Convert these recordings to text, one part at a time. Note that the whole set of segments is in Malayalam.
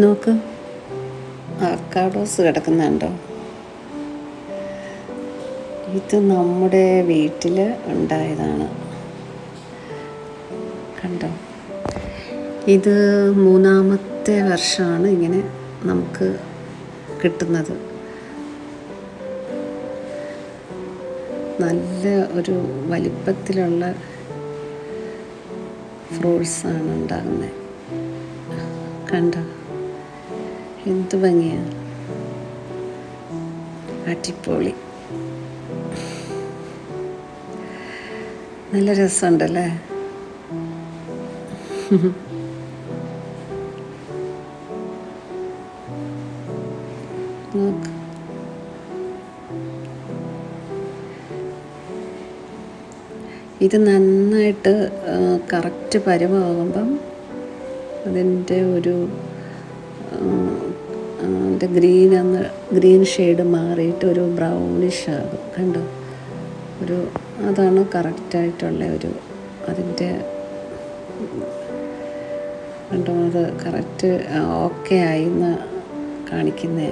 നോക്ക്, അവക്കാഡോസ് കിടക്കുന്നുണ്ടോ? ഇത് നമ്മുടെ വീട്ടിൽ ഉണ്ടായതാണ്. കണ്ടോ? ഇത് 3-ാമത്തെ വർഷമാണ് ഇങ്ങനെ നമുക്ക് കിട്ടുന്നത്. നല്ല ഒരു വലിപ്പത്തിലുള്ള ഫ്രൂട്ട്സാണ് ഉണ്ടാകുന്നത്. കണ്ടോ എന്ത് ഭംഗിയാണ്, അടിപൊളി, നല്ല രസമുണ്ടല്ലേ? നോക്ക്, ഇത് നന്നായിട്ട് കറക്റ്റ് പരുവമാകുമ്പം അതിൻ്റെ ഒരു അതിൻ്റെ ഗ്രീൻ ഷെയ്ഡ് മാറിയിട്ട് ഒരു ബ്രൗണിഷ് ആകും. കണ്ടോ? അതാണ് കറക്റ്റായിട്ടുള്ള അതിൻ്റെ കണ്ടോ? അത് കറക്റ്റ് ഓക്കെ ആയിന്ന് കാണിക്കുന്നേ.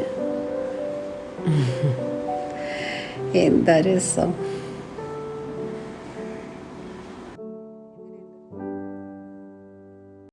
എന്താ രസം!